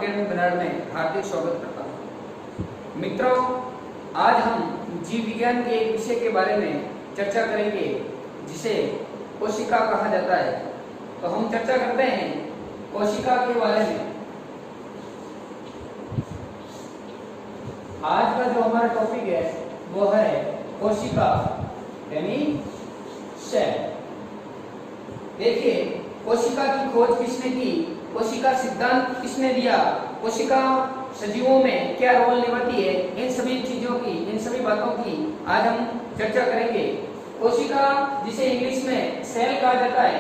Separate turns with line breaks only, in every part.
Academy Banaras में हार्दिक स्वागत करता हूँ। मित्रों, आज हम जीव विज्ञान के एक विषय के बारे में चर्चा करेंगे जिसे कोशिका कहा जाता है। तो हम चर्चा करते हैं कोशिका के बारे में। आज का जो हमारा टॉपिक है वो है कोशिका यानी सेल। देखिए, कोशिका की खोज किसने की, कोशिका सिद्धांत किसने दिया, कोशिका सजीवों में क्या रोल निभाती है, इन सभी चीजों की, इन सभी बातों की आज हम चर्चा करेंगे। कोशिका, जिसे इंग्लिश में सेल कहा जाता है,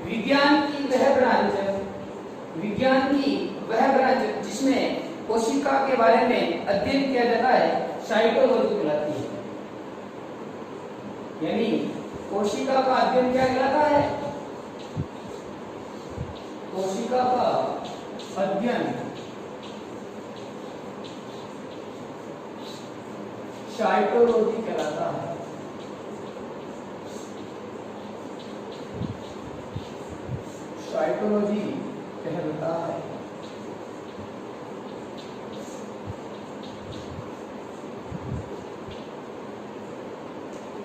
विज्ञान की वह ब्रांच जिसमें कोशिका के बारे में अध्ययन किया जाता है, साइटोलॉजी कहलाती है। यानी कोशिका का अध्ययन क्या कहलाता है? कोशिका का अध्ययन साइटोलॉजी कहलाता है। साइटोलॉजी कहलाता है।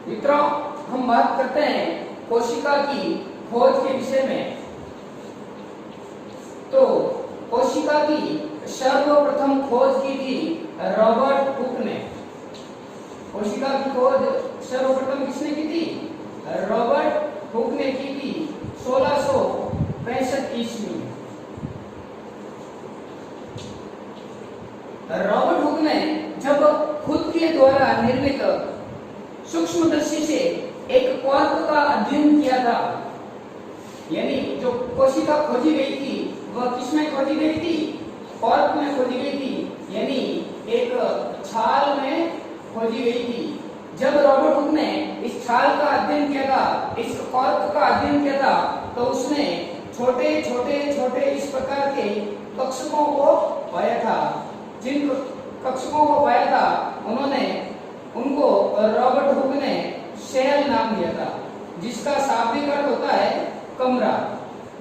मित्रों, हम बात करते हैं कोशिका की खोज के विषय में। तो कोशिका की सर्वप्रथम खोज की थी रॉबर्ट हुक ने। कोशिका की खोज सर्वप्रथम किसने की थी? रॉबर्ट हुक ने की थी 1665 ईस्वी में। रॉबर्ट हुक ने जब खुद के द्वारा निर्मित सूक्ष्मदर्शी से एक क्वार्क का अध्ययन किया था, यानी जो कोशिका खोजी गई थी वह किसमें खोजी गई थी? क्वार्क में खोजी गई थी, यानी एक छाल में खोजी गई थी। जब रॉबर्ट हुक ने इस छाल का अध्ययन किया था, इस क्वार्क का अध्ययन किया था, तो उसने छोटे छोटे छोटे इस प्रकार के कक्षकों को पाया था। जिन कक्षकों को पाया था उनको रॉबर्ट हुक ने सेल नाम दिया था, जिसका शाब्दिक अर्थ होता है कमरा।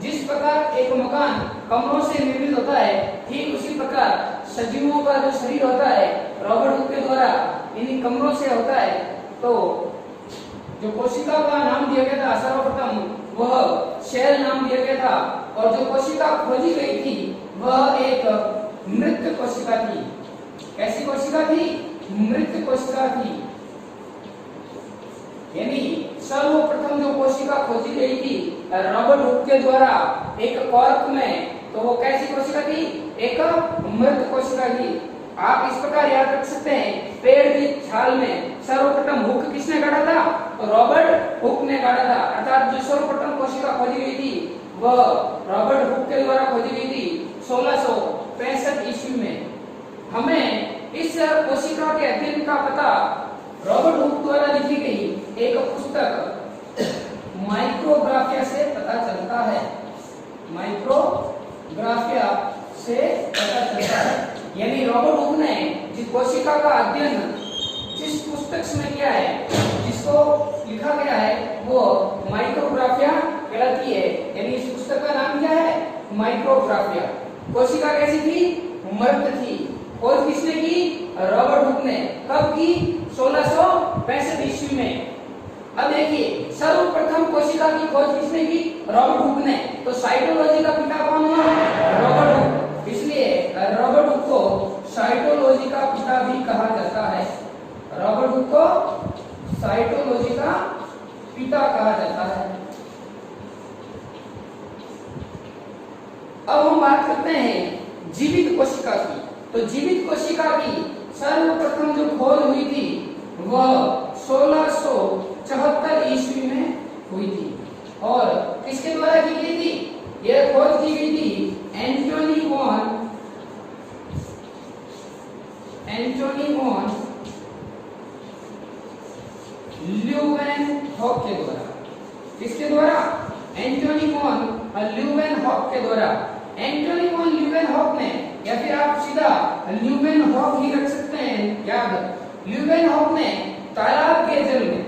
जिस प्रकार एक मकान कमरों से निर्मित होता है, ठीक उसी प्रकार सजीवों का जो शरीर होता है रॉबर्ट हुक के द्वारा इन्हीं कमरों से होता है। तो जो कोशिका का नाम दिया गया था सर्वप्रथम, वह सेल नाम दिया गया था। और जो कोशिका खोजी गई थी वह एक मृत कोशिका थी। कैसी कोशिका थी? मृत कोशिका थी। यानी सर्वप्रथम जो कोशिका खोजी गई थी रॉबर्ट हुक के द्वारा एक क्वार्क में, तो वो कैसी कोशिका थी? एक मृत कोशिका थी। आप इस प्रकार याद रख सकते हैं, पेड़ की छाल में सर्वप्रथम हुक किसने गाड़ा था? तो रॉबर्ट हुक ने गाड़ा था। अर्थात जो सर्वप्रथम कोशिका खोजी गई थी वह रॉबर्ट हुक के द्वारा खोजी गई थी 1665 ईस्वी में। हमें इस कोशिका के अध्ययन का पता रॉबर्ट हुक द्वारा लिखी गई एक पुस्तक माइक्रोग्राफिया से पता चलता है। माइक्रोग्राफिया से पता चलता है। यानी रॉबर्ट हुक ने जिस कोशिका का अध्ययन जिस पुस्तक में किया है, जिसको लिखा गया है, वो माइक्रोग्राफिया कहलाती है। यानी इस पुस्तक का नाम क्या है? माइक्रोग्राफिया। कोशिका कैसी थी? मृत थी। खोज किसने की? रॉबर्ट हुक ने। कब की? 1665 ईस्वी में। अब देखिए, सर्वप्रथम कोशिका की खोज किसने की? रॉबर्ट हुक ने। तो साइटोलॉजी का पिता कौन हुआ? Robert Hooke. इसलिए रॉबर्ट हुक को साइटोलॉजी का पिता भी कहा जाता है। रॉबर्ट हुक को साइटोलॉजी का पिता कहा जाता है। अब हम बात करते हैं जीवित कोशिका की। तो जीवित कोशिका की सर्वप्रथम जो खोज हुई थी वह 1674 ईस्वी में हुई थी। और किसके द्वारा की गई थी? यह खोज की गई थी एंटोनी वॉन ल्यूवेनहॉक के द्वारा। किसके द्वारा? एंटोनी वॉन ल्यूवेनहॉक के द्वारा। एंटोनी वॉन ल्यूवेनहॉक ने, या फिर आप सीधा ल्यूवेनहॉक ही रख सकते हैं याद। ल्यूवेनहॉक ने तालाब के जल में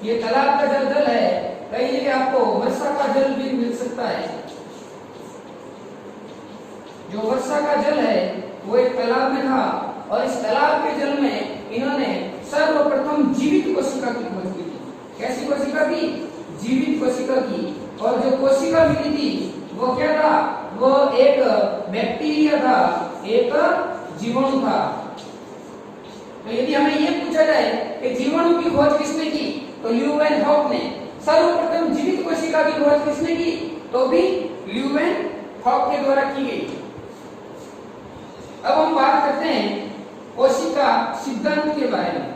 ये तालाब का जो जल है, कई जगह आपको वर्षा का जल भी मिल सकता है। जो वर्षा का जल है वो एक तालाब में था और इस तालाब के जल में इन्होंने सर्वप्रथम जीवित कोशिका की खोज की थी। कैसी कोशिका की? जीवित कोशिका की। और जो कोशिका मिली थी वो क्या था? वो एक बैक्टीरिया था, एक जीवाणु था। तो यदि हमें ये पूछा जाए कि जीवाणु की खोज किसने की, तो ल्यूवेनहॉक ने। सर्वप्रथम जीवित कोशिका की खोज किसने की? तो भी ल्यूवेनहॉक के द्वारा की गई। अब हम बात करते हैं कोशिका सिद्धांत के बारे में।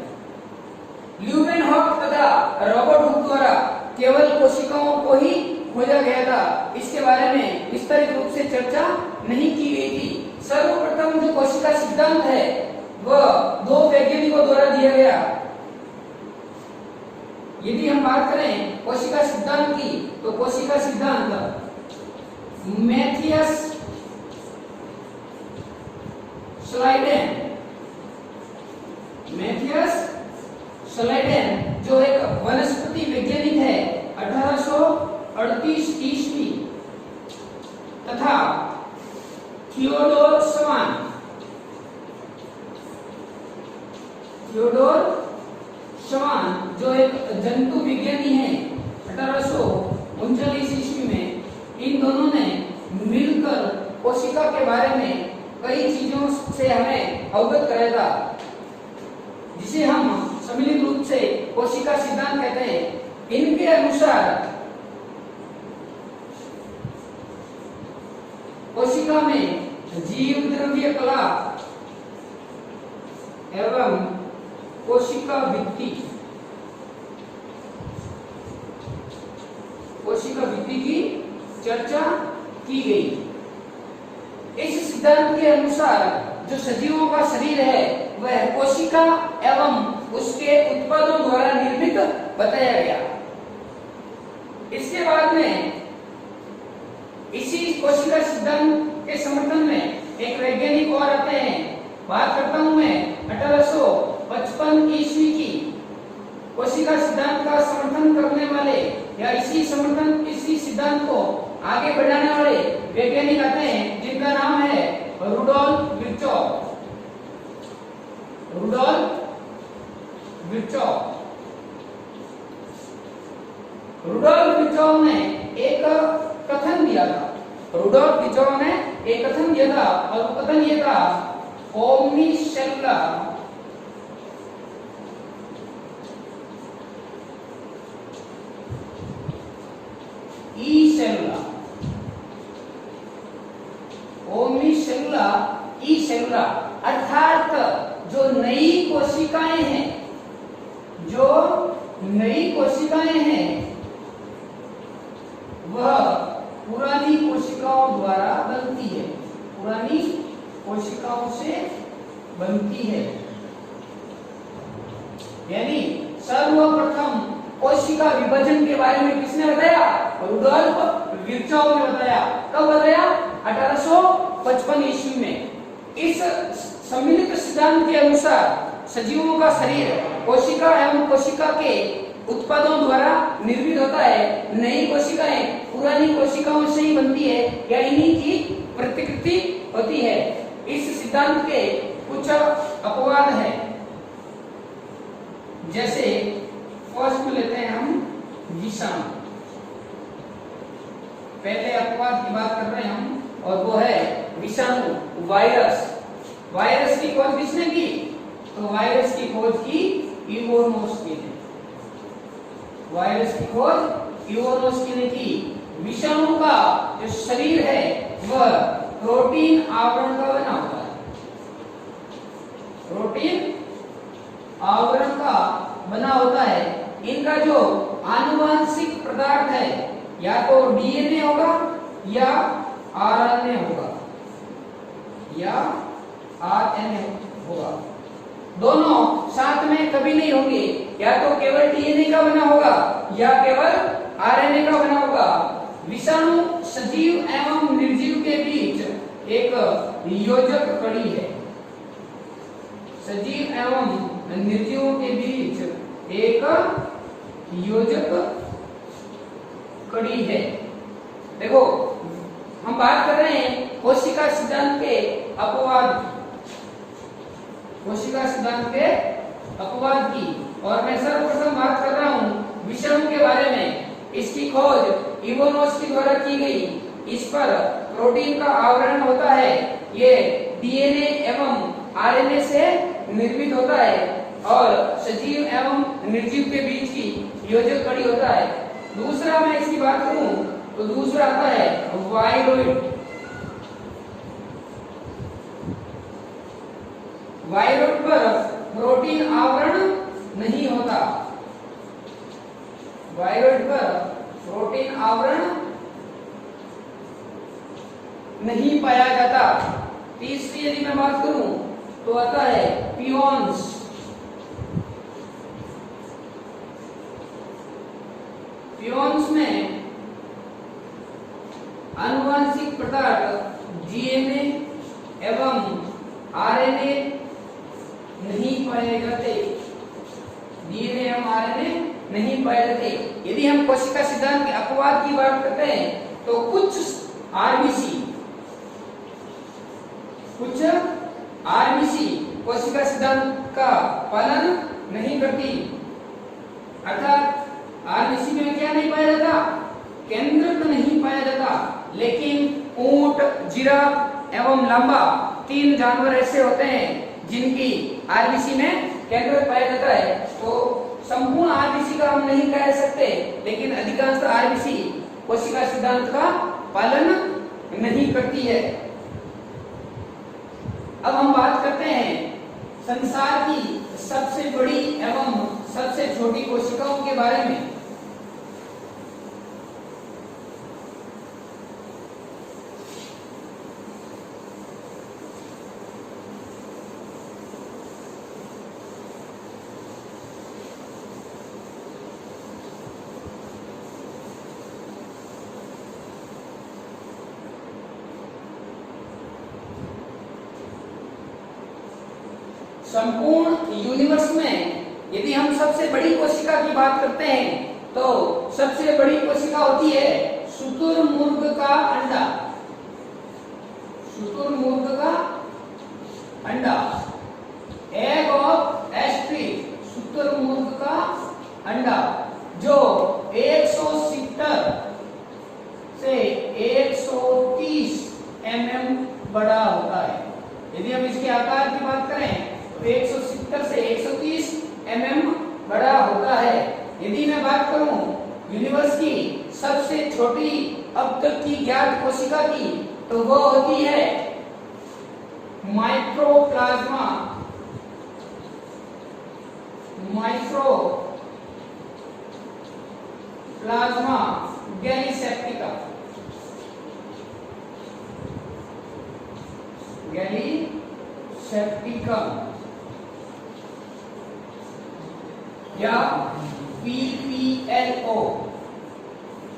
ल्यूवेनहॉक तथा रॉबर्ट हुक द्वारा केवल कोशिकाओं को ही खोजा गया था, इसके बारे में विस्तारित रूप से चर्चा नहीं की गई थी। सर्वप्रथम जो कोशिका सिद्धांत है वह दो वैज्ञानिकों द्वारा दिया गया। यदि हम बात करें कोशिका सिद्धांत की, तो कोशिका सिद्धांत मैथियस स्लाइडेन जो एक वनस्पति वैज्ञानिक है 1838 ईस्वी, तथा थियोडोर शवान जो एक जंतु विज्ञानी है 1839 ईस्वी में, इन दोनों ने मिलकर कोशिका के बारे में कई चीजों से हमें अवगत कराया था, जिसे हम सम्मिलित रूप से कोशिका सिद्धांत कहते हैं। इनके अनुसार कोशिका में जीव द्रव्य कला एवं कोशिका भित्ति की चर्चा की गई। इस सिद्धांत के अनुसार जो सजीवों का शरीर है वह कोशिका एवं उसके उत्पादों द्वारा निर्मित बताया गया। इसके बाद में इसी कोशिका सिद्धांत के समर्थन में एक वैज्ञानिक और आते हैं। बात करता हूं मैं 1855 ईस्वी की। कोशिका सिद्धांत का समर्थन करने वाले या इसी सिद्धांत को आगे बढ़ाने वाले वैज्ञानिक आते हैं, जिनका नाम है रुडोल्फ विर्चोव ने एक कथन दिया था। और वो कथन ये था, ओमनीसेलुला ई सेलुला अर्थात जो नई कोशिकाएं हैं वह पुरानी कोशिकाओं द्वारा बनती है, पुरानी कोशिकाओं से बनती है। यानी सर्वप्रथम कोशिका विभाजन के बारे में किसने बताया? रुडोल्फ विर्चोव ने बताया। कब बताया? 1855 ईस्वी में। इस सम्मिलित सिद्धांत के अनुसार सजीवों का शरीर कोशिका एवं कोशिका के उत्पादों द्वारा निर्मित होता है। नई कोशिकाएं पुरानी कोशिकाओं से ही बनती है या इन्हीं की प्रतिकृति होती है। इस सिद्धांत के कुछ अपवाद हैं, जैसे फर्स्ट में लेते हैं हम विषाणु। पहले अपवाद की बात कर रहे हैं हम, और वो है विषाणु, वायरस की खोज किसने की? तो वायरस की खोज की इवोनोव्स्की ने। इवोनोव्स्की ने की। विषाणु का जो शरीर है वह प्रोटीन आवरण का बना होता है, प्रोटीन आवरण का बना होता है। इनका जो आनुवांशिक पदार्थ है या तो डीएनए होगा या आरएनए होगा, दोनों साथ में कभी नहीं होंगे। या तो केवल डीएनए का बना होगा या केवल आरएनए का बना होगा। विषाणु सजीव एवं निर्जीव के बीच एक योजक कड़ी है। सजीव एवं निर्जीवों के बीच एक योजक कड़ी है। देखो हम बात कर रहे हैं कोशिका सिद्धांत के अपवाद, कोशिका सिद्धांत के अपवाद की, और मैं सर्वप्रथम बात कर रहा हूं विषम के बारे में। इसकी खोज इवानोव्स्की द्वारा की गई। इस पर प्रोटीन का आवरण होता है, ये डीएनए एवं आरएनए से निर्मित होता है और सजीव एवं निर्जीव के बीच की योजक कड़ी होता है। दूसरा मैं इसकी बात करूं तो दूसरा आता है वायरोइड। वायरोइड पर प्रोटीन आवरण नहीं होता, वायरोइड पर प्रोटीन आवरण नहीं पाया जाता। तीसरी यदि मैं बात करूं तो आता है पियोन्स। पियोन्स में आनुवंशिक पदार्थ डीएनए एवं आरएनए नहीं पाए जाते, डीएनए एवं आरएनए नहीं पाए जाते। यदि हम कोशिका सिद्धांत के अपवाद की बात करते हैं तो कुछ आरबीसी कोशिका सिद्धांत का पालन नहीं करती, अर्थात आरबीसी में क्या नहीं पाया जाता, केंद्रक नहीं पाया जाता। लेकिन ऊंट, जिराफ एवं लांबा 3 जानवर ऐसे होते हैं जिनकी आरबीसी में केंद्रक पाया जाता है। तो संपूर्ण आरबीसी का हम नहीं कह सकते, लेकिन अधिकांश आरबीसी कोशिका सिद्धांत का पालन नहीं करती है। अब हम बात करते हैं संसार की सबसे बड़ी एवं सबसे छोटी कोशिकाओं के बारे में। संपूर्ण यूनिवर्स में यदि हम सबसे बड़ी कोशिका की बात करते हैं तो सबसे बड़ी कोशिका होती है शुतुरमुर्ग का अंडा। शुतुरमुर्ग का अंडा, एग ऑफ एस्ट्रिच, शुतुरमुर्ग का अंडा, जो 170 से 130 mm बड़ा होता है। यदि हम इसके आकार की बात करें 170 से 130 mm बड़ा होता है। यदि मैं बात करूं यूनिवर्स की सबसे छोटी अब तक की ज्ञात कोशिका की तो वो होती है माइक्रोप्लाज्मा। माइक्रोप्लाज्मा गैलीसेप्टिका। गैलीसेप्टिकम या PPLO।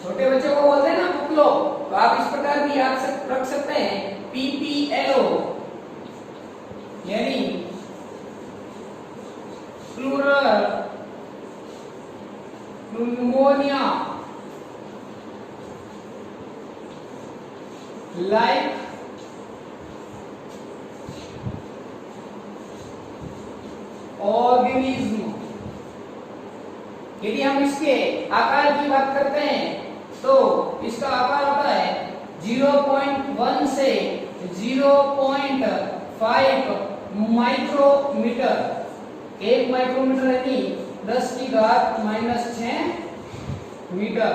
छोटे बच्चों को बोलते हैं ना पुपलो, तो आप इस प्रकार भी याद रख सकते हैं PPLO, यानी प्लूरल न्यूमोनिया लाइक ऑर्गेनिज्म। यदि हम इसके आकार की बात करते हैं तो इसका आकार होता है 0.1 से 0.5 माइक्रोमीटर। 1 माइक्रोमीटर यानी 10⁻⁻6 मीटर।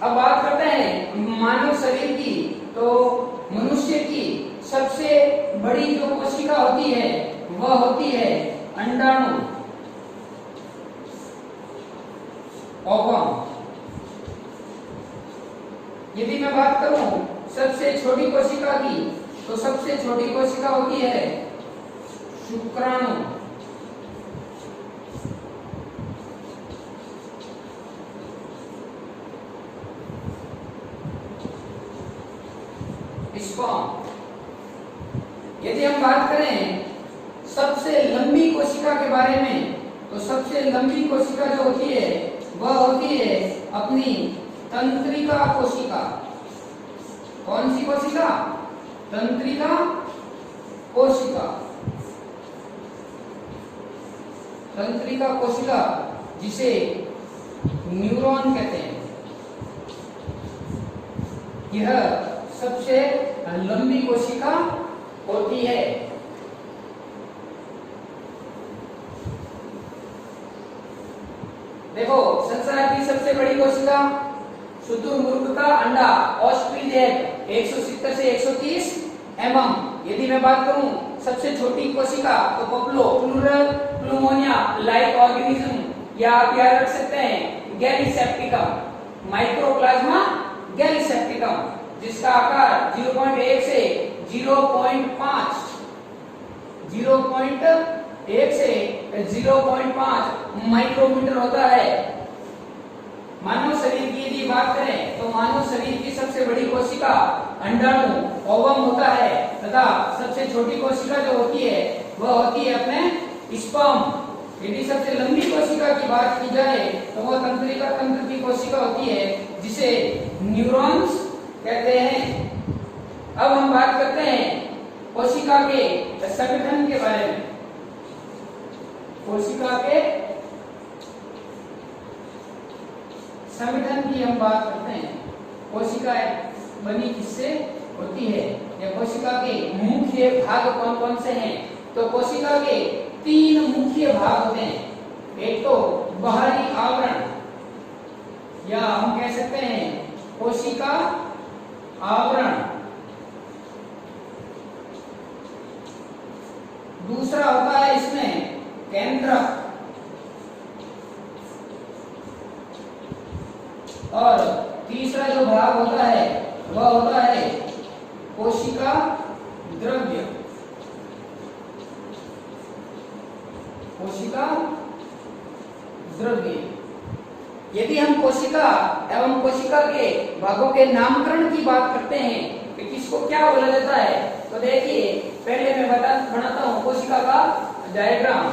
अब बात करते हैं मानव शरीर की, तो मनुष्य की सबसे बड़ी जो कोशिका होती है वह होती है अंडाणु, ओवम। यदि मैं बात करूं सबसे छोटी कोशिका की तो सबसे छोटी कोशिका होती है शुक्राणु। स्पर्म। यदि हम बात करें सबसे लंबी कोशिका के बारे में तो सबसे लंबी कोशिका जो होती है वह होती है अपनी तंत्रिका कोशिका। कौन सी कोशिका? तंत्रिका कोशिका। तंत्रिका कोशिका जिसे न्यूरॉन कहते हैं, यह सबसे लंबी कोशिका होती है। देखो, संसार की सबसे बड़ी कोशिका शुतुरमुर्ग का अंडा, ऑस्ट्रिच एग 170 से 130 यदि मैं बात करूं सबसे छोटी कोशिका तो पप्लो प्लूरल प्लूमोनिया लाइक ऑर्गेनिज्म, या आप याद रख सकते हैं गैलीसेप्टिकम, माइक्रोप्लाज्मा गैलीसेप्टिकम, जिसका आकार 0.1 से 0.5 माइक्रोमीटर होता है। मानव शरीर की यदि बात करें तो मानव शरीर की सबसे बड़ी कोशिका अंडाणु ओवम होता है, तथा सबसे छोटी कोशिका जो होती है वह होती है अपने स्पर्म। यदि सबसे लंबी कोशिका की बात की जाए तो वह तंत्रिका तंत्र की कोशिका होती है जिसे न्यूरॉन्स कहते हैं। अब हम बात करते हैं कोशिका के संगठन के बारे में। कोशिका के संगठन की हम बात करते हैं। कोशिका बनी किससे होती है, या कोशिका के मुख्य भाग कौन कौन से हैं? तो कोशिका के 3 मुख्य भाग होते हैं। एक तो बाहरी आवरण, या हम कह सकते हैं कोशिका आवरण। दूसरा होता है इसमें केंद्रक, और तीसरा जो भाग होता है वह होता है कोशिका द्रव्य। कोशिका द्रव्य। यदि हम कोशिका एवं कोशिका के भागों के नामकरण की बात करते हैं कि किसको क्या बोला जाता है, तो देखिए पहले मैं बनाता हूं कोशिका का डायग्राम।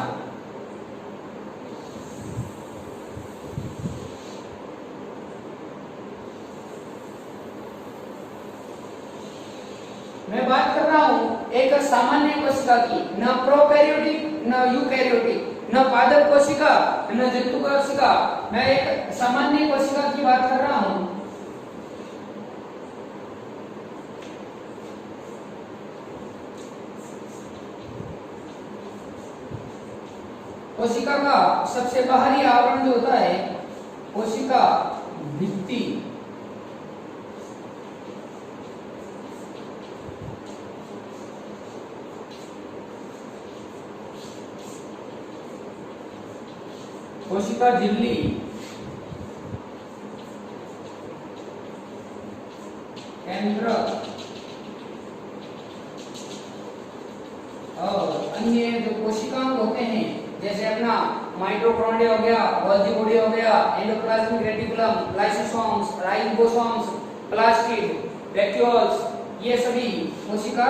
मैं बात कर रहा हूं एक सामान्य कोशिका की, न प्रोकैरियोटिक न यूकैरियोटिक, न पादप कोशिका न जंतु कोशिका। मैं एक सामान्य कोशिका की बात कर रहा हूं। कोशिका का सबसे बाहरी आवरण जो होता है कोशिका भित्ति। कोशिका झिल्ली, केंद्रक, और अन्य जो कोशिकांग होते हैं जैसे अपना माइटोकॉन्ड्रिया हो गया, गोल्गी बॉडी हो गया, endoplasmic reticulum, lysosomes, ribosomes, plastid, vacuoles, ये सभी कोशिका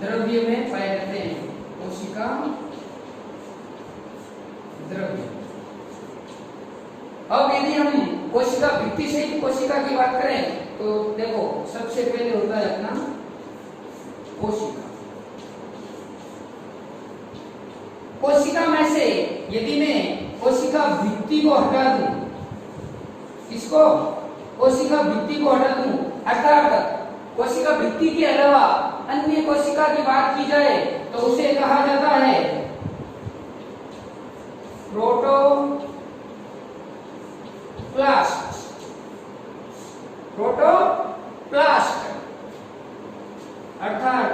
द्रव्य में पाए जाते हैं। कोशिका द्रव्य। अब यदि हम कोशिका भित्ति से ही कोशिका की बात करें तो देखो सबसे पहले होता है अपना कोशिका। कोशिका में से यदि मैं कोशिका भित्ति को हटा दूं, इसको कोशिका भित्ति को हटा दूं, अर्थात कोशिका भित्ति के अलावा अन्य कोशिका की बात की जाए तो उसे कहा जाता है प्रोटोप्लास्ट। प्रोटोप्लास्ट अर्थात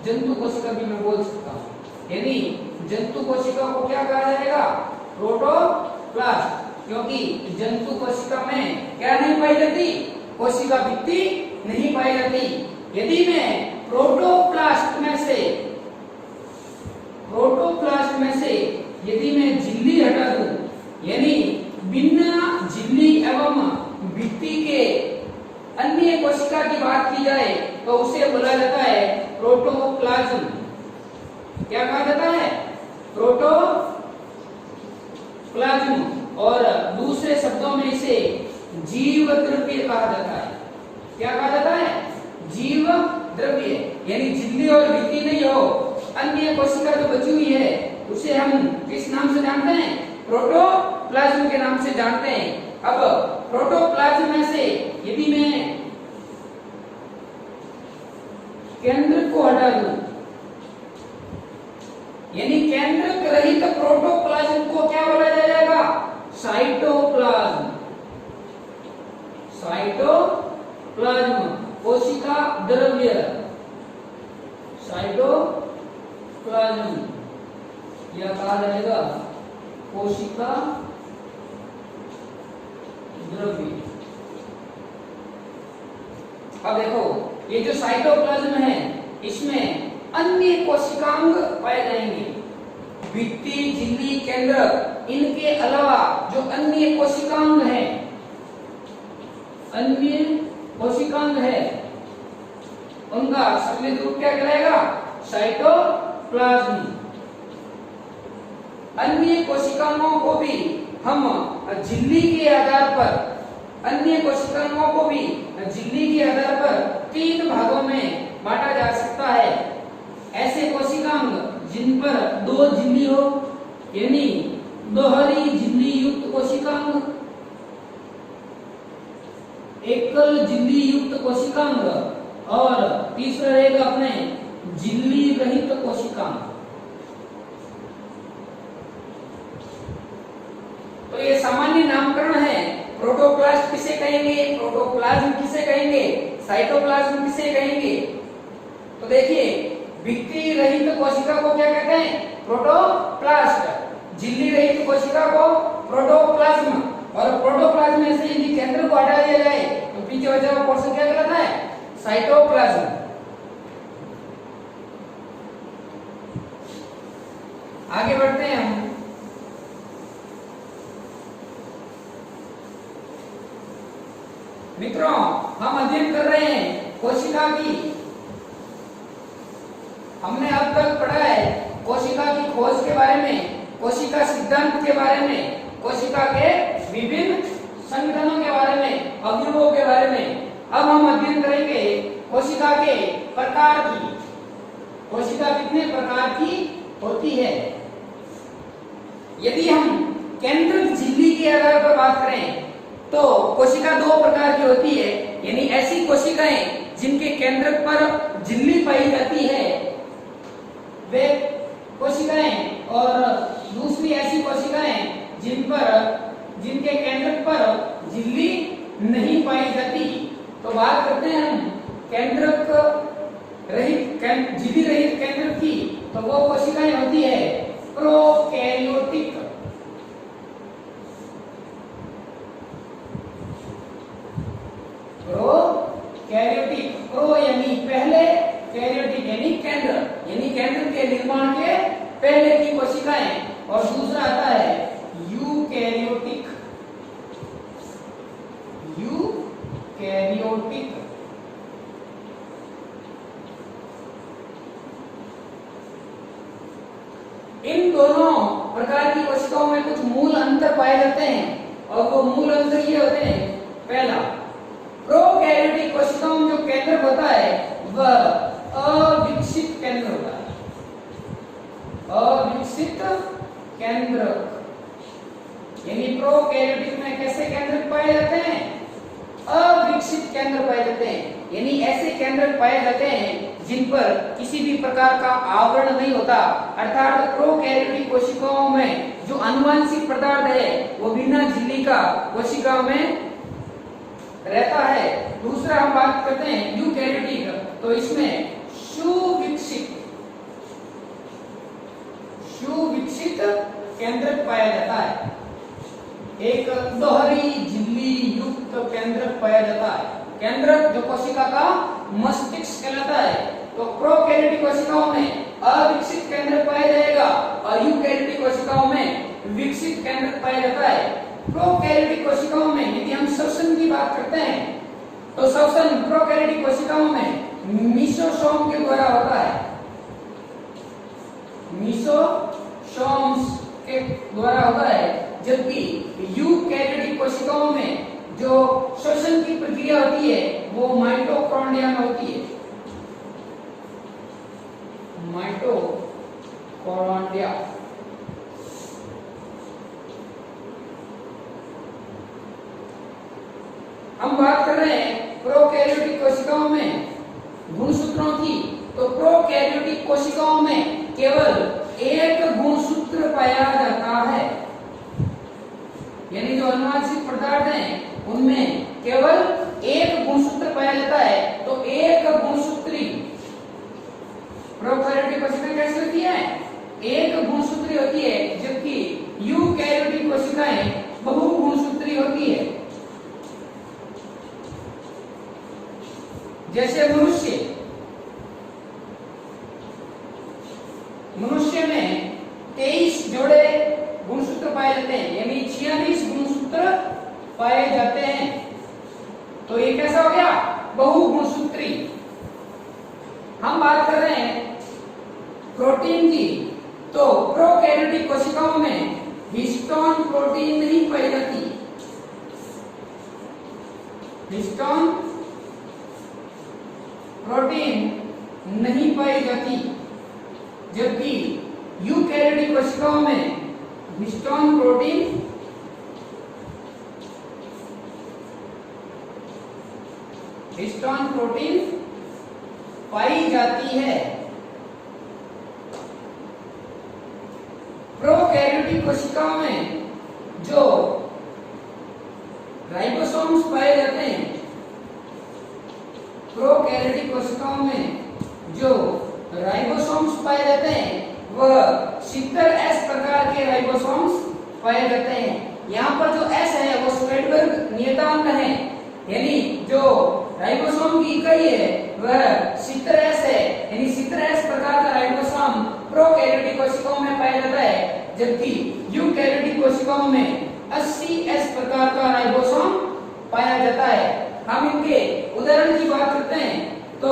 जंतु कोशिका भी मैं बोल सकता हूं। यदि जंतु कोशिका को क्या कहा जाएगा? प्रोटोप्लास्ट, क्योंकि जंतु कोशिका में क्या नहीं पाई जाती? कोशिका भित्ति नहीं पाई जाती। यदि मैं प्रोटोप्लास्ट में से यदि मैं झिल्ली हटा दूं, यानी बिना झिल्ली एवं भित्ति के अन्य कोशिका की बात की जाए तो उसे बोला जाता है प्रोटोप्लाज्म। क्या कहा जाता है? प्लाज्म और दूसरे शब्दों में इसे जीव द्रव्य कहा जाता है। क्या कहा जाता है? जीव द्रव्य। यानी झिल्ली और भित्ति नहीं हो, अन्य कोशिका जो बची हुई है उसे हम किस नाम से जानते हैं? प्रोटोप्लाज्म के नाम से जानते हैं। अब प्रोटोप्लाज्म में से यदि मैं केंद्र को हटा दूं, यानी केंद्रक रहित प्रोटोप्लाज्म को क्या बोला जाएगा? साइटोप्लाज्म। साइटोप्लाज्म कोशिका द्रव्य, साइटोप्लाज्म यह कहा जाएगा कोशिका द्रव्य। अब देखो, ये जो साइटोप्लाज्म है इसमें अन्य कोशिकांग पाए जाएंगे। भित्ति, झिल्ली, केंद्रक, इनके अलावा जो अन्य कोशिकांग है, अन्य कोशिकांग है, उनका सम्मिलित रूप क्या कहलाएगा? साइटोप्लाज्म। अन्य कोशिकाओं को भी हम झिल्ली के आधार पर, अन्य कोशिकाओं को भी झिल्ली के आधार पर 3 भागों में बांटा जा सकता है। ऐसे कोशिकांग जिन पर 2 झिल्ली हो, यानी दोहरी झिल्ली युक्त कोशिकांग, एकल झिल्ली युक्त कोशिकांग, और तीसरा रहेगा अपने झिल्ली रहित कोशिकांग। तो ये सामान्य नामकरण है। प्रोटोप्लास्ट किसे कहेंगे, प्रोटोप्लाज्म किसे कहेंगे, साइटोप्लाज्म किसे कहेंगे? तो देखिए, भित्ति रहित कोशिका को क्या कहते हैं? प्रोटोप्लास्ट। झिल्ली रहित कोशिका को प्रोटोप्लाज्म। और प्रोटोप्लाज्म में से यदि केंद्र को हटा दिया जाए तो पीछे बचा हुआ पोर्शन क्या कहलाता है? साइटोप्लाज्म। आगे बढ़ते हैं हम। मित्रों, हम अध्ययन कर रहे हैं कोशिका की। हमने अब तक पढ़ा है कोशिका की खोज के बारे में, कोशिका सिद्धांत के बारे में, कोशिका के विभिन्न संगठनों के बारे में, अवयवों के बारे में। अब हम अध्ययन करेंगे कोशिका के प्रकार की। कोशिका कितने प्रकार की होती है? यदि हम केंद्रक झिल्ली के आधार पर बात करें तो कोशिका 2 प्रकार की होती है। यानी ऐसी कोशिकाएं जिनके केंद्रक पर झिल्ली पाई जाती है वे कोशिकाएं, और दूसरी ऐसी कोशिकाएं जिनके केंद्रक पर झिल्ली नहीं पाई जाती। तो बात करते हैं हम केंद्रक रहित, झिल्ली रहित केंद्रक की। तो वो कोशिकाएं होती है प्रोकैरियोटिक। प्रोकैरियोटिक, प्रो यानी पहले, कैरियोटिक यानी केंद्र, यानी केंद्र के निर्माण के पहले की कोशिकाएं। और दूसरा आता है यूकैरियोटिक। यूकैरियोटिक इन दोनों प्रकार की कोशिकाओं में कुछ मूल अंतर पाए जाते हैं, और वो मूल अंतर ये होते हैं। पहला, प्रोकैरियोटिक कोशिकाओं में जो केंद्र होता है वह अविकसित केंद्र होता है। अविकसित केंद्र, यानी प्रोकैरियोटिक में कैसे केंद्र पाए जाते हैं? अविकसित केंद्र पाए जाते हैं। यानी ऐसे केंद्र पाए जाते हैं जिन पर किसी भी प्रकार का आवरण नहीं होता। अर्थात प्रोकैरियोटिक कोशिकाओं में जो आनुवंशिक पदार्थ है वो बिना झिल्ली का कोशिकाओं में रहता है। दूसरा हम बात करते हैं यूकैरियोटिक, तो इसमें सुविकसित केंद्र पाया जाता है। एक दोहरी झिल्ली युक्त केंद्र पाया जाता है। केंद्र जो कोशिका का मस्तिष्क कहलाता है। तो प्रोकैरियोटिक कोशिकाओं में अविकसित केंद्र पाया जाएगा, और यूकैरियोटिक कोशिकाओं में विकसित केंद्र पाया जाता है। प्रोकैरियोटिक कोशिकाओं में यदि हम श्वसन की बात करते हैं तो श्वसन प्रोकैरियोटिक कोशिकाओं में मीसोसोम के द्वारा होता है। मीसोसोम्स के द्वारा होता है। जबकि यूकैरियोटिक कोशिकाओं में जो श्वसन की प्रक्रिया होती है वो माइटोकॉन्ड्रिया में होती है। माइटोकॉन्ड्रिया। हम बात कर रहे हैं प्रोकैरियोटिक कोशिकाओं में गुणसूत्रों की, तो प्रोकैरियोटिक कोशिकाओं में केवल एक गुणसूत्र पाया जाता है, यानी जो अनुवांशिक पदार्थ हैं उनमें केवल एक गुणसूत्र पाया जाता है। तो एक गुणसूत्री प्रोकैरियोटिक कोशिकाएं कैसी होती है? एक गुणसूत्री होती है, जबकि यूकैरियोटिक कोशिकाएं बहुगुणसूत्री होती है। जैसे मनुष्य में 23 जोड़े गुणसूत्र पाए जाते हैं, यानी 46 गुणसूत्र पाए जाते हैं। तो ये कैसा हो गया? बहुगुणसूत्री। हम बात कर रहे हैं प्रोटीन की, तो प्रोकैरियोटिक कोशिकाओं में हिस्टोन प्रोटीन नहीं पाई जाती। हिस्टोन प्रोटीन नहीं पाई जाती, जबकि यूकैरियोटिक कोशिकाओं में हिस्टोन प्रोटीन पाई जाती है। प्रोकैरियोटिक कोशिकाओं में जो राइबोसोम्स पाए जाते हैं, प्रोकैरियोटिक कोशिकाओं में जो राइबोसोम्स पाए जाते हैं वह 70S प्रकार के राइबोसोम्स पाए जाते हैं। यहाँ पर जो S है वो स्वेडबर्ग नियतांक है, यानी जो राइबोसोम की इकाई है वह 70S है, यानी 70S प्रकार का राइबोसोम प्रोकैरियोटिक कोशिकाओं में पाया जाता है, जबकि यूकैरियोटिक कोशिकाओं में 80S प्रकार का राइबोसोम पाया जाता है। हम इनके उदाहरण की बात करते हैं तो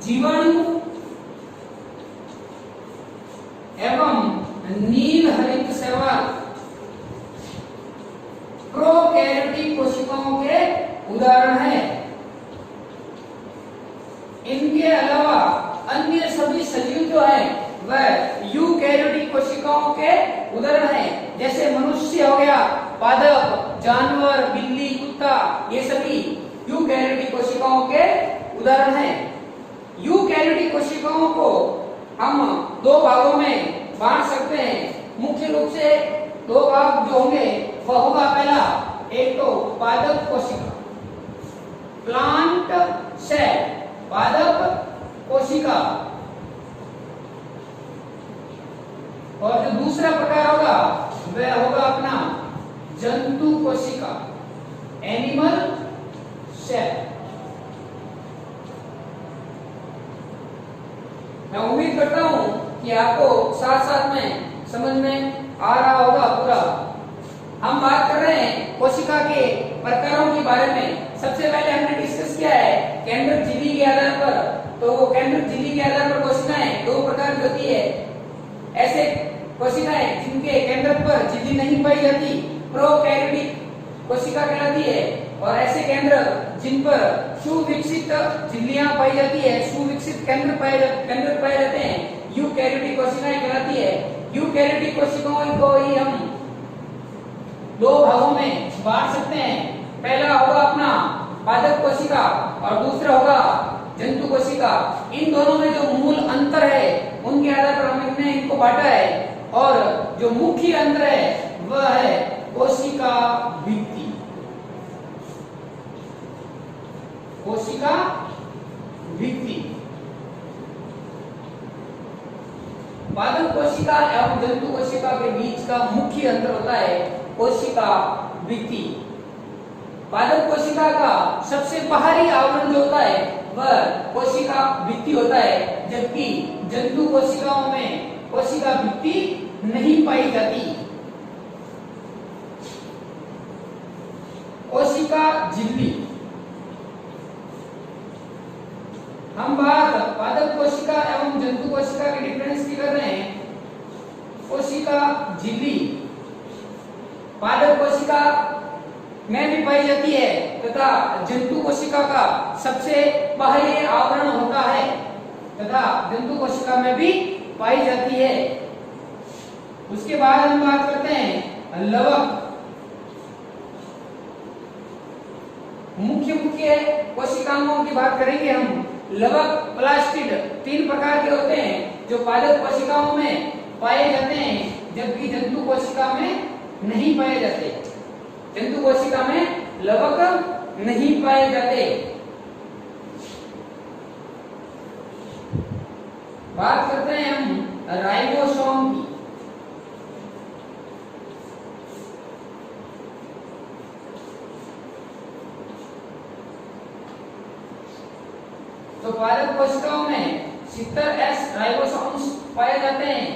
जीवाणु एवं नील हरित शैवाल प्रोकैरियोटिक कोशिकाओं के उदाहरण हैं। इनके अलावा अन्य सभी सजीव जो है वह यूकैरियोटिक कोशिकाओं के उदाहरण हैं। जैसे मनुष्य हो गया, पादप, जानवर, बिल्ली, कुत्ता, ये सभी यूकैरियोटिक कोशिकाओं के उदाहरण हैं। यूकैरियोटिक कोशिकाओं को हम दो भागों में बांट सकते हैं। मुख्य रूप से दो भाग जो होंगे वह होगा, पहला एक तो पादप कोशिका, प्लांट सेल, पादप कोशिका, और जो दूसरा प्रकार होगा वह होगा अपना जंतु कोशिका, एनिमल सेल। मैं उम्मीद करता हूं कि आपको साथ साथ में समझ में आ रहा होगा पूरा। हम बात कर रहे हैं कोशिका के प्रकारों के बारे में। सबसे पहले हमने डिस्कस किया है केंद्रक झिल्ली के आधार पर। तो केंद्रक झिल्ली के आधार पर कोशिकाएं दो प्रकार की होती है। ऐसे कोशिकाएं जिनके केंद्रक पर झिल्ली नहीं पाई जाती प्रोकैरियोटिक कोशिका कहलाती है, और ऐसे केंद्रक जिन पर सुविकसित झिल्लियां पाई जाती है, सुविकसित केंद्र पाए जाते हैं, यूकैरियोटिक कोशिकाएं कहलाती है। यूकैरियोटिक कोशिकाओं को ही हम दो भागों में बांट सकते हैं। पहला होगा अपना पादप कोशिका और दूसरा होगा जंतु कोशिका। इन दोनों में जो मूल अंतर है उनके आधार पर हमने इनको बांटा है, और जो मुख्य अंतर है वह है कोशिका भित्ति। कोशिका भित्ति। पादप कोशिका एवं जंतु कोशिका के बीच का मुख्य अंतर होता है कोशिका भित्ति। पादप कोशिका का सबसे बाहरी आवरण जो होता है वह कोशिका भित्ति होता है, जबकि जंतु कोशिकाओं में कोशिका भित्ति नहीं पाई जाती। कोशिका झिल्ली। हम बात पादप कोशिका एवं जंतु कोशिका के डिफरेंस की कर रहे हैं। कोशिका झिल्ली पादप कोशिका में भी पाई जाती है तथा जंतु कोशिका का सबसे बाहरी आवरण होता है तथा जंतु कोशिका में भी पाई जाती है। उसके बाद हम बात करते हैं लवक। मुख्य कोशिकाओं की बात करेंगे हम। लवक प्लास्टिड 3 प्रकार के होते हैं जो पादप कोशिकाओं में पाए जाते हैं जबकि जंतु कोशिका में नहीं पाए जाते। जंतु कोशिका में लवक नहीं पाए जाते। बात करते हैं हम राइबोसोम की। तो पादप कोशिकाओं में 70S राइबोसोम्स पाए जाते हैं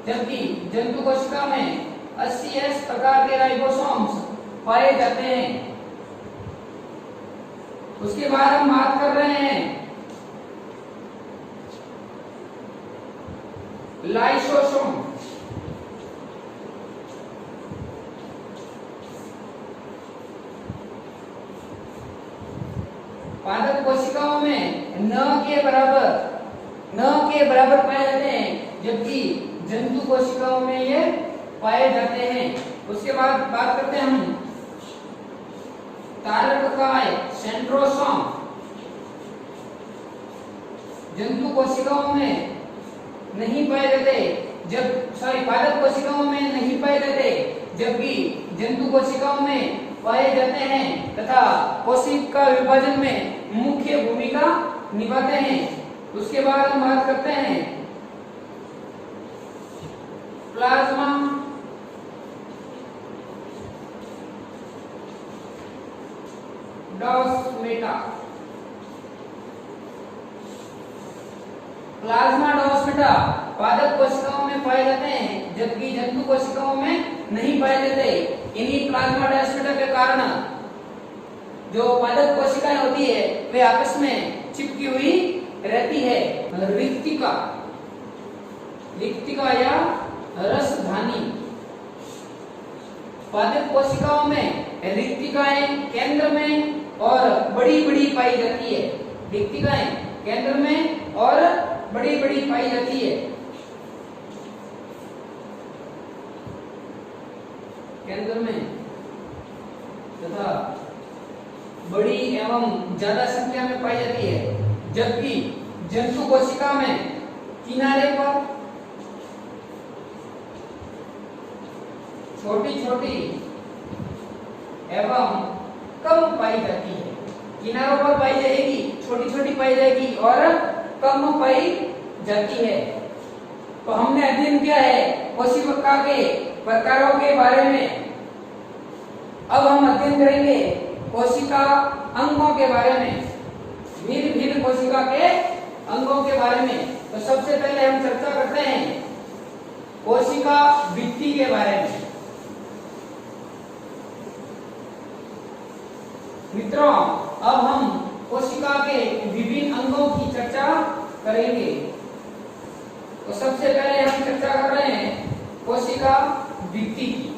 जबकि जंतु कोशिका में 80S प्रकार के राइबोसोम्स पाए जाते हैं। उसके बाद हम बात कर रहे हैं लाइसोसोम। पादप कोशिकाओं में न के बराबर पाए जाते हैं जबकि जंतु कोशिकाओं में ये पाए जाते हैं। उसके बाद बात करते हैं हम तारककाय सेंट्रोसोम। जंतु कोशिकाओं में नहीं पाए जाते पादप कोशिकाओं में नहीं पाए जाते जबकि जंतु कोशिकाओं में पाए जाते हैं तथा कोशिका विभाजन में मुख्य भूमिका निभाते हैं। उसके बाद हम बात करते हैं प्लाज्मा डोस्मेटा। प्लाज्मा डोस्मेटा पादप कोशिकाओं में पाए जाते हैं जबकि जंतु कोशिकाओं में नहीं पाए जाते। इन्हीं प्लाज्मा डोस्मेटा के कारण जो पादप कोशिकाएं होती है वे आपस में चिपकी हुई रहती है। रिक्तिका या रसधानी। पादप कोशिकाओं में रिक्तिकाएं केंद्र में और बड़ी-बड़ी पाई जाती है। रिक्तिकाएं केंद्र में और बड़ी-बड़ी पाई जाती है। केंद्र में तथा बड़ी एवं ज्यादा संख्या में पाई जाती है जबकि जंतु कोशिका में किनारे पर छोटी-छोटी एवं कम पाई जाती है। किनारों पर पाई जाएगी, छोटी-छोटी पाई जाएगी और कम पाई जाती है। तो हमने अध्ययन किया है कोशिका के प्रकारों के बारे में। अब हम अध्ययन करेंगे कोशिका अंगों के बारे में, भिन्न कोशिका के अंगों के बारे में। तो सबसे पहले हम चर्चा करते हैं कोशिका भित्ति के बारे में। मित्रों, अब हम कोशिका के विभिन्न अंगों की चर्चा करेंगे। तो सबसे पहले हम चर्चा कर रहे हैं कोशिका भित्ति की।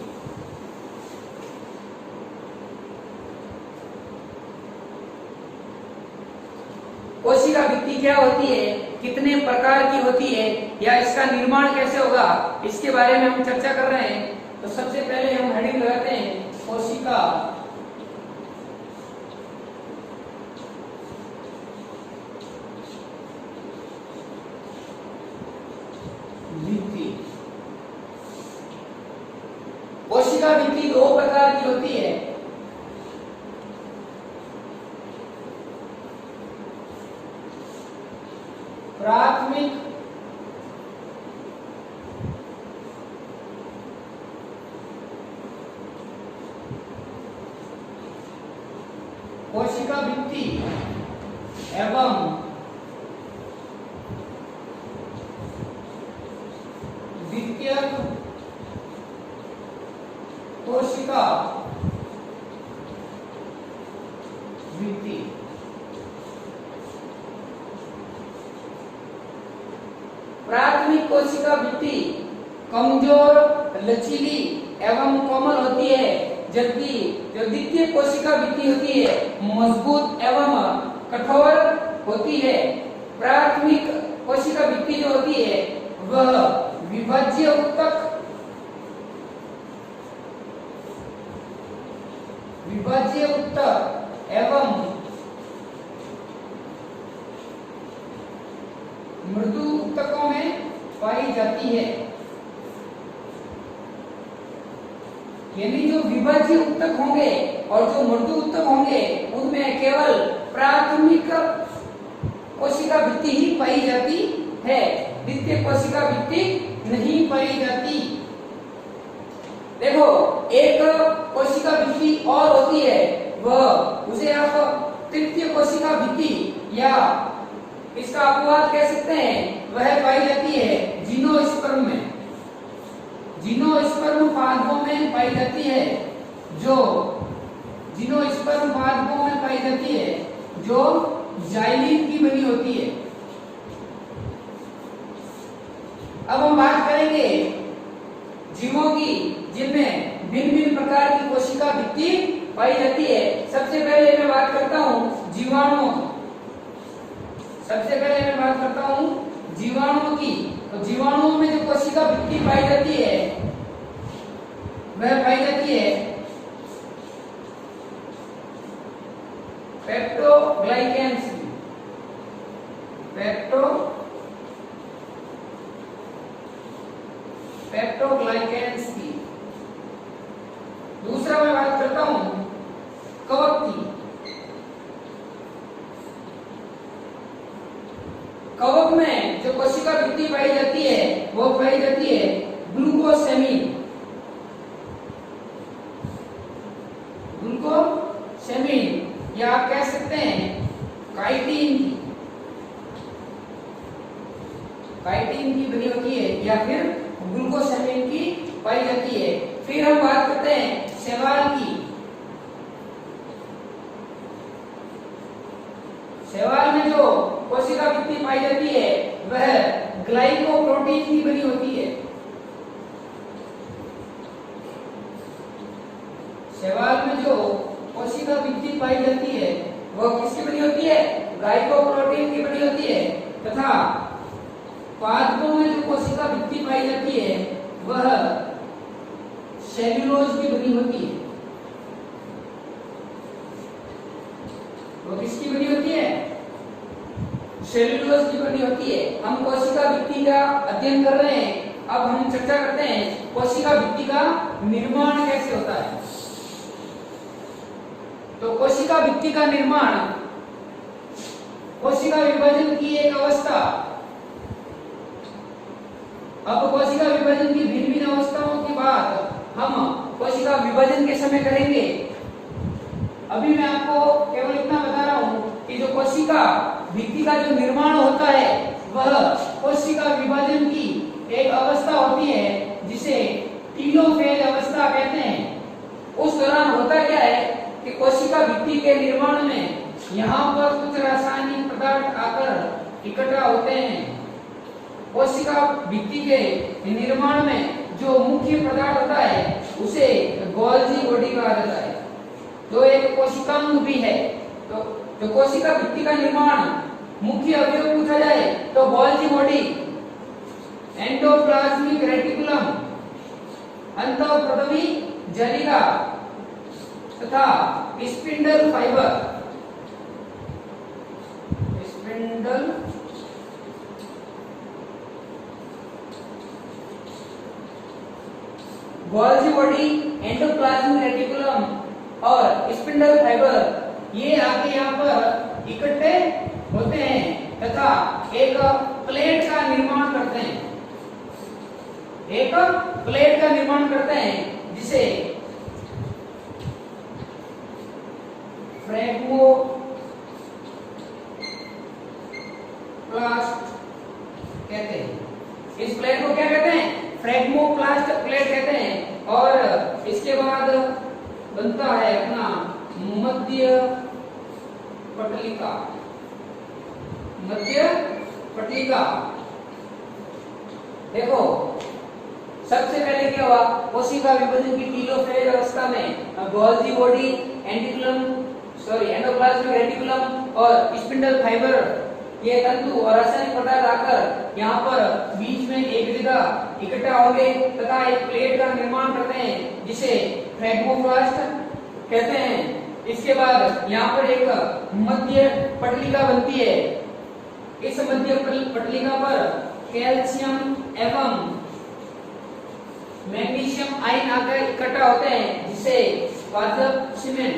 कोशिका भित्ति क्या होती है, कितने प्रकार की होती है या इसका निर्माण कैसे होगा, इसके बारे में हम चर्चा कर रहे हैं। तो सबसे पहले हम हेडिंग लगाते हैं कोशिका भित्ति। कोशिका भित्ति 2 प्रकार की होती है। प्राथमिक कोशिका भित्ति एवं द्वितीयक कोशिका भित्ति। प्राथमिक कोशिका भित्ति कमजोर, लचीली एवं कोमल होती है, जबकि जो द्वितीय कोशिका भित्ति होती है मजबूत एवं कठोर होती है। प्राथमिक कोशिका भित्ति जो होती है वह विभाज्य ऊतक एवं मृदु ऊतकों में पाई जाती है। यानी जो विभाज्य ऊतक होंगे और जो मृदु ऊतक होंगे उनमें केवल प्राथमिक कोशिका भित्ति ही पाई जाती है, द्वितीय कोशिका भित्ति नहीं पाई जाती। देखो एक कोशिका भित्ति और होती है, वह उसे आप तृतीय कोशिका भित्ति या इसका अपवाद कह सकते हैं, वह पाई जाती है जिनोस्पर्म में। जिनोस्पर्म पादपों में पाई जाती है, जो जिनोस्पर्म पादपों में पाई जाती है जो जाइलिन की बनी होती है। अब हम बात करेंगे जीवों की जिनमें भिन्न भिन्न प्रकार की कोशिका भित्ति पाई जाती है। सबसे पहले मैं बात करता हूं जीवाणुओं की। जीवाणुओं की तो जीवाणुओं में जो कोशिका भित्ति पाई जाती है वह पाई जाती है पेप्टोग्लाइकेंस की। पेप्टोग्लाइकेंस की। दूसरा मैं बात करता हूं कवक की। कवक में जो कोशिका भित्ति पाई जाती है वो पाई जाती है ग्लूकोसेमिन या आप कह सकते हैं काइटिन की बनी होती है या फिर ग्लूकोसेमिन की पाई जाती है। फिर हम बात करते हैं शैवाल की। शैवाल में जो कोशिका भित्ति पाई जाती है वह ग्लाइकोप्रोटीन की बनी होती है। शैवाल में जो कोशिका भित्ति पाई जाती है वह किसकी बनी होती है? ग्लाइकोप्रोटीन की बनी होती है। तथा पादपों में जो कोशिका भित्ति पाई जाती है वह सेल्यूलोज की बनी होती है। वो किसकी बनी होती है? सेल्यूलोज की बनी होती है। हम कोशिका भित्ति का अध्ययन कर रहे हैं। अब हम चर्चा करते हैं कोशिका भित्ति का निर्माण कैसे होता है। तो कोशिका भित्ति का निर्माण कोशिका विभाजन की एक अवस्था। अब कोशिका विभाजन की भिन्न भिन्न अवस्थाओं की बात हम कोशिका विभाजन के समय करेंगे। अभी मैं आपको केवल इतना बता रहा हूं कि जो कोशिका भित्ति का जो निर्माण होता है वह कोशिका विभाजन की एक अवस्था होती है जिसे टीलोफेज अवस्था कहते हैं। उस दौरान होता क्या है कि कोशिका भित्ति के निर्माण में यहाँ पर कुछ रासायनिक पदार्थ आकर इकट्ठा होते हैं। कोशिका भित्ति के निर्माण में जो मुख्य पदार्थ होता है उसे गोल्जी बॉडी कहा जाता है, जो एक कोशिकांग भी है। तो जो कोशिका भित्ति का निर्माण मुख्य अवयव पूछा जाए तो गोल्जी बॉडी, एंडोप्लाज्मिक रेटिकुलम, अंतःप्रदवी जलिका तथा spindle fibre. Golgi body, endoplasmic reticulum और स्पिंडल फाइबर ये आके यहाँ पर इकट्ठे होते हैं तथा एक प्लेट का निर्माण करते हैं। एक प्लेट का निर्माण करते हैं जिसे फ्रेगमोप्लास्ट कहते हैं। इस प्लेट को क्या कहते हैं? फ्रेगमोप्लास्ट प्लेट कहते हैं। और इसके बाद बनता है अपना मध्य पटलिका। देखो सबसे पहले क्या हुआ, कोशिका विभाजन की टीलोफेज अवस्था में गोल्जी बॉडी, एंडोप्लाज्मिक रेटिकुलम और स्पिंडल फाइबर ये तंतु और रासायनिक पदार्थ आकर यहाँ पर बीच में एक जगह इकट्ठा होंगे तथा एक प्लेट का निर्माण करते हैं जिसे फ्रैग्मोप्लास्ट कहते हैं। इसके बाद यहाँ पर एक मध्य पटलिका बनती है। इस मध्य पटलिका पर कैल्शियम एवं मैग्नीशियम आयन आकर इकट्ठा होते हैं जिसे पादप सीमेंट,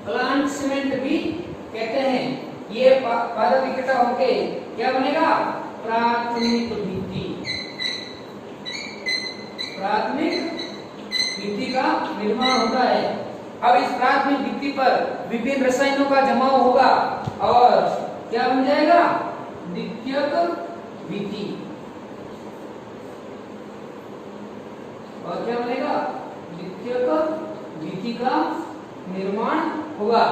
प्लांट सीमेंट भी कहते हैं। ये पादप इकट्ठा होके क्या बनेगा, प्राथमिक भित्ति। प्राथमिक भित्ति का निर्माण होता है। अब इस प्राथमिक भित्ति पर विभिन्न रसायनों का जमाव होगा और क्या बन जाएगा, द्वितीयक भित्ति। और क्या बनेगा, द्वितीयक भित्ति का निर्माण होगा।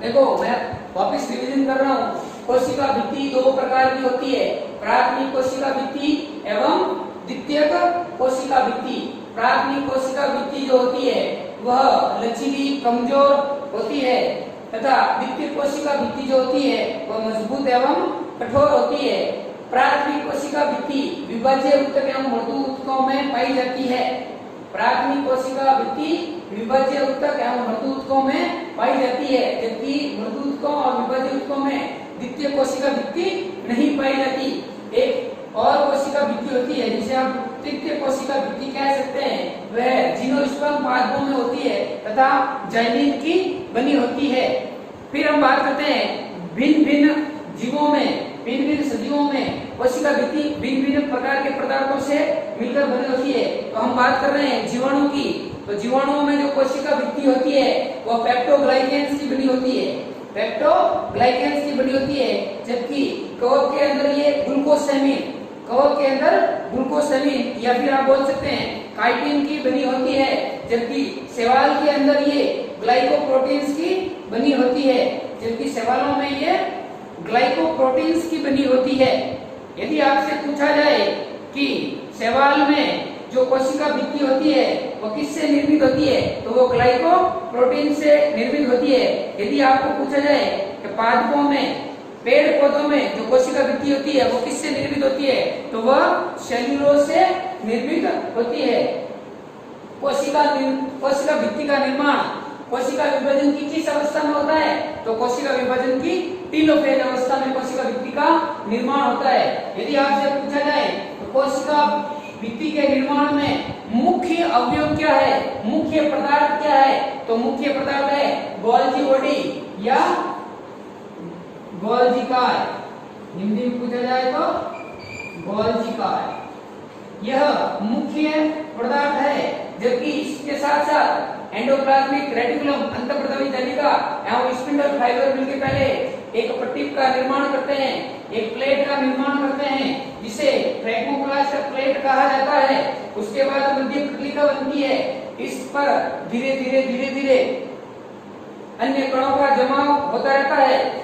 देखो मैं वापस रिवीजन कर रहा हूँ। कोशिका भित्ति दो प्रकार की होती है, प्राथमिक कोशिका भित्ति एवं द्वितीयक कोशिका भित्ति। प्राथमिक कोशिका भित्ति जो होती है वह लचीली कमजोर होती है तथा द्वितीयक कोशिका भित्ति जो होती है वह मजबूत एवं कठोर होती है। प्राथमिक कोशिका भित्ति विभाज्य ऊतक एवं मृदु ऊतकों में पाई जाती है। प्राथमिक कोशिका भित्ति विभाज्य ऊतक एवं मृदु ऊतकों में पाई जाती है, जबकि मृदु ऊतकों और विभाज्य ऊतकों में द्वितीय कोशिका भित्ति नहीं पाई जाती। एक और कोशिका भित्ति होती है जिसे हम तृतीय कोशिका भित्ति कह सकते हैं। वह जिनोस्पर्म पादपों में होती है तथा जाइलिन की बनी होती है। फिर हम बात करते हैं भिन्न भिन्न जीवों में, भिन्न भिन्न सजीवों में कोशिका भित्ति भिन्न भिन्न प्रकार के पदार्थों से मिलकर बनी होती है। तो हम बात कर रहे हैं जीवाणु की। तो जीवाणुओं में जो कोशिका भित्ति होती है वह पेप्टोग्लाइकेंस की बनी होती है, पेप्टोग्लाइकेंस की बनी होती है, जबकि कवक के अंदर ये ग्लूकोसेमिन, कवक के अंदर ग्लूकोसेमिन या फिर आप बोल सकते हैं काइटिन की बनी होती है, जबकि शैवाल के अंदर ये ग्लाइकोप्रोटीन्स की बनी होती है, जबकि शैवालों में ये ग्लाइकोप्रोटीन्स की बनी होती है। यदि आपसे पूछा जाए कि शैवाल में जो कोशिका भित्ति होती है वो किससे निर्मित होती है, तो वो ग्लाइकोप्रोटीन से निर्मित होती है। यदि आपको पूछा जाए कि पादपों में, पेड़ पौधों में जो कोशिका भित्ति होती है वो किससे निर्मित होती है, तो वह सेल्यूलोज से निर्मित होती है। कोशिका भित्ति का निर्माण कोशिका विभाजन की किस अवस्था में होता है, तो कोशिका विभाजन की टेलोफेज अवस्था में कोशिका भित्ति का निर्माण होता है। यदि आपसे पूछा जाए तो कोशिका भित्ति के निर्माण में मुख्य अवयव क्या है, मुख्य पदार्थ क्या है, तो मुख्य पदार्थ है गोल्जी बॉडी या गोल्जी कार। हिंदी में पूछा जाए तो गोल्जी कार यह मुख्य पदार्थ है, जबकि इसके साथ साथ एंडोप्लाज्मिक रेटिकुलम, अंतःप्रधमनी तलिका एवं स्पिंडल फाइबर मिलकर पहले एक पट्टी का निर्माण करते हैं, एक प्लेट का निर्माण करते हैं जिसे फ्रैग्मोप्लास्ट प्लेट कहा जाता है। उसके बाद मध्य पटलिका बनती है। इस पर धीरे धीरे अन्य कणों का जमाव होता रहता है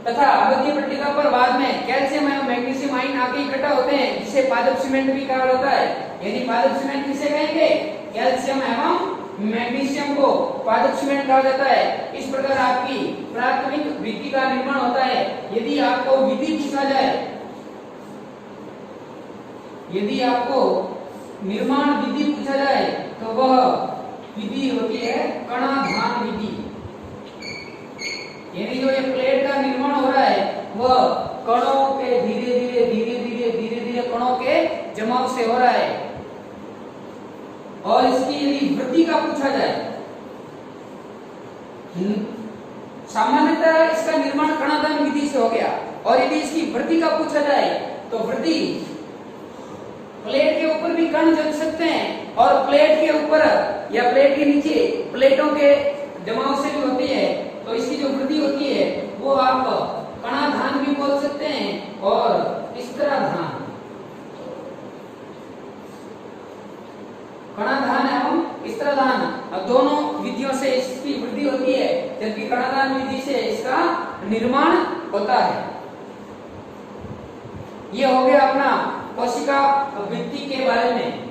तथा मध्य पटलिका पर बाद में कैल्शियम एवं मैग्नीशियम आयन आके इकट्ठा होते हैं जिसे पादप सीमेंट भी कहा जाता है। यानी पादप सीमेंट किसे कहेंगे, कैल्शियम एवं मैग्नीशियम को पादप सीमेंट कहा जाता है। इस प्रकार आपकी प्राथमिक भित्ति का निर्माण होता है। यदि आपको विधि पूछा जाए, यदि आपको निर्माण विधि पूछा जाए तो वह विधि होती है कणाधान विधि। यानी जो ये प्लेट का निर्माण हो रहा है वह कणों के धीरे धीरे कणों के जमाव से हो रहा है। और इसकी यदि वृद्धि का पूछा जाए, सामान्यतः इसका निर्माण कणाधान विधि से हो गया। और यदि इसकी वृद्धि का पूछा जाए तो वृद्धि प्लेट के ऊपर भी कण जम सकते हैं और प्लेट के ऊपर या प्लेट के नीचे प्लेटों के जमाव से भी होती है। तो इसकी जो वृद्धि होती है वो आप कणाधान भी बोल सकते हैं और स्तराधान, कणाधान एवं स्तराधान दोनों विधियों से इसकी वृद्धि होती है, जबकि कणाधान विधि से इसका निर्माण होता है। ये हो गया अपना कोशिका वृद्धि के बारे में।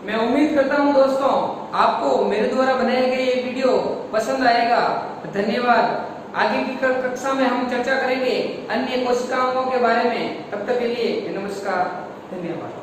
मैं उम्मीद करता हूं दोस्तों आपको मेरे द्वारा बनाए गए ये वीडियो पसंद आएगा। धन्यवाद। आगे की कक्षा में हम चर्चा करेंगे अन्य कोशिकाओं के बारे में। तब तक के लिए नमस्कार, धन्यवाद।